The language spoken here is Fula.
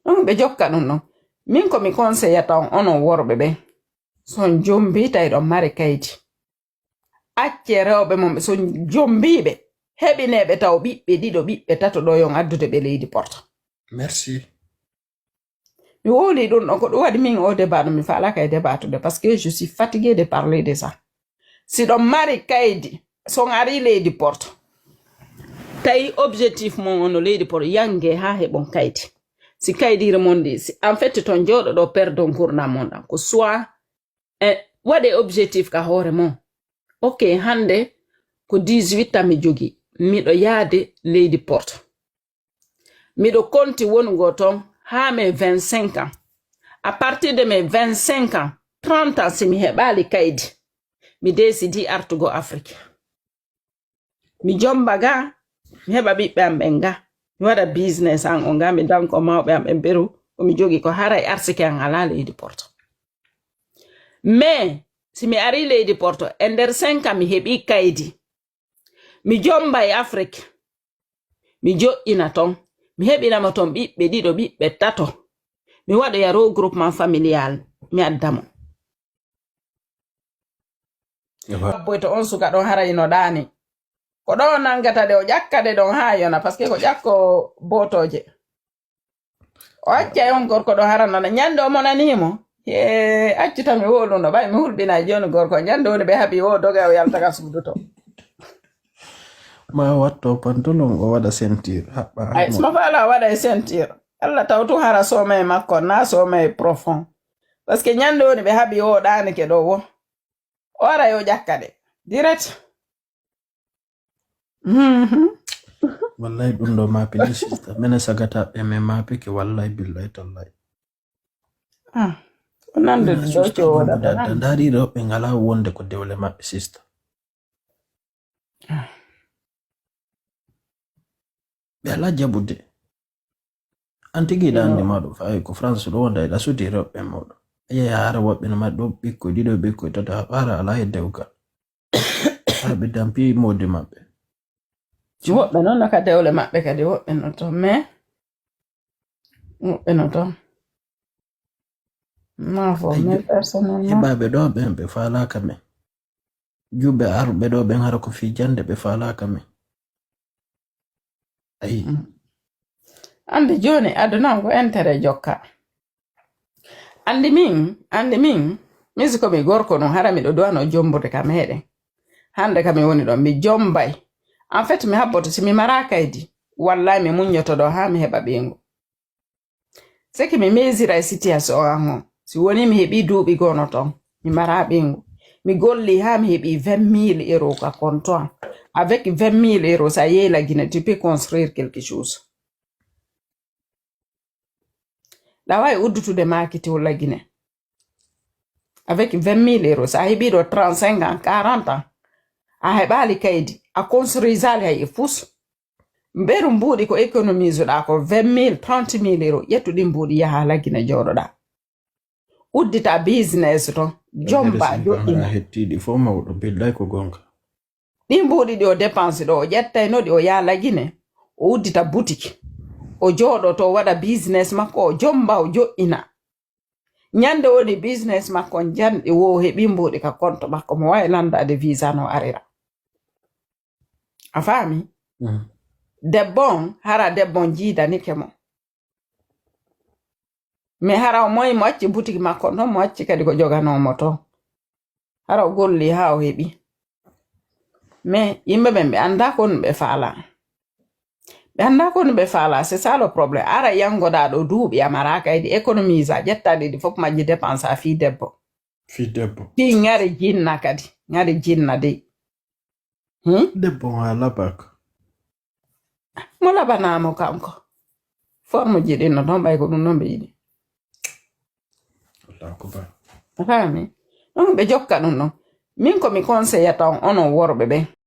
non be jokka dum non min ko mi conseilla taw onon worbe be son jombi tay do mari kaydi acce rewbe mom son jombibe hebinebe taw bibbe dido bibbe tato do yon addude be leydi porta. Merci. Mi woli dum non ko do wadi min o débat mi faala kay débattude parce que je suis fatigué de parler de ça. Si do mari kaydi son ari leydi porta tay objectif mon on leydi porta yange ha hebon kaydi. Si kaydi remondi en fait ton jodo do perdre gourna monda ko soit wade objectif ka hore mon. Ok, hande ko 18 ans mi jogi miɗo yaade leydi porte miɗo konti wonugo ton ha mes 25 ans à partir de mes 25 ans 30 ans si mi heɓali kaydi mi décidi artugo Afrique mi jomba ga mi heɓa ɓiɓɓe am ɓen ga mi waɗa business an o ga mi danko mawɓe am ɓen beru komi jogi ko haray arsike an ala leydi porte mais si mi ari leydi porto e nder 5 ans mi heɓi kaydi mi jomba e Afrique mi jo'ina ton mi heɓinamo ton ɓiɓɓe ɗiɗo ɓiɓɓe tato mi waɗoya regroupement familial mi addamo boyto on suka ɗon harayno ɗani ko ɗo nangata de o ƴakkade ɗon ha yona par ce que ko ƴakko botoje o accay on gorko ɗo haranona ñande o monanimo accita mi woluno ɓay mi hulɓina joni gorko ñande woni ɓe haɓi o doga o yaltaga suudu to ma watto pantalon o waɗa ceinture haɓɓa ay suma faala waɗa e ceinture Allah tawtu hara sooma e makko na sooma e profond parce que ñande woni ɓe haɓi o ɗanike ɗo wo o ara yo ƴakkade direct wallahi ɗum ɗo mapini sista mene sagata ɓe me mapike wallahi billahi tallahi nande do cowoɗata ndaari rewɓe ngala wonde ko dewle maɓɓe sista ɓe ala jaɓude an tigiɗa andi maɗo fayi ko France ɗo wonda eɗa sudi rewɓe mawɗo yeya hara woɓɓe no maɗa ɗo ɓikkoy ɗiɗo ɓikkoy tata hara ala e dewgal hara ɓe dampi mode maɓɓe woɓɓe noon no ka dewle maɓɓe kadi woɓɓe no ton mais woɓɓe no ton mafo mais personnellement heɓaɓe ɗo ɓen ɓe falaka men juɓɓe arɓe ɗo ɓen hara ko fi jande ɓe falaka men ayi andi joni aduna ko intérêt jokka andi min misi komi gorko no hara miɗo duwano jomburde ka meɗen hande kam mi woni ɗon mi jombay en fait mi habboto si mi mara kaydi wallahi mi muññoto ɗo ha mi heɓa ɓingu c'est que mi mesira e situation an o si woni mi heɓi duuɓi gono ton mi mara ɓingu mi golli ha mi heɓi 20 000 euros ka compte an avec 20 000 euros ça y est la Guinée tu peux construire quelque chose la way uddutude makiti wala Guinée avec 20 000 euros ça heɓi ɗo 35 ans 40 ans a heɓali kaydi a construisali hay e fus mberu mbuuɗi ko économise ɗa ko 20 000 30 000 euros ƴettuɗi mbuuɗi yaha la Guinée jooɗoɗa uddita business to jomba joɗɗina hettiɗi fo mawɗo billahi ko gonga ɗi mbuuɗi ɗi o dépense ɗo o ƴettaynoɗi o yaha la Guinée o uddita boutique o jooɗo to o waɗa business makko o jomba o joɗɗina ñande woni business makko janɗi wo heɓi mbuuɗi ka compte makko mo wawi landade visa no arira a faami debbon hara debbon jiidanike mo mais hara o moyi mo acci boutique makko noon mo acci kadi ko joganomo to hara o golli ha o heɓi mais yimɓe ɓen ɓe anda ko ɗum ɓe faala ɓe anda ko ɗum ɓe faala c'est ça le problème ara yangoɗa ɗo duuɓi a mara kaydi économise a ƴettaɗi ɗi fof majji dépense a fi debbo fi ngari jinna kadi ngari jinna dey debbo ha labaka mo labanamo kanko forme ji ɗin no ɗon ɓay ko ɗum noon ɓe yiɗi fami ɗon ɓe jokka ɗum ɗon min komi conseilla taw onon worɓe ɓen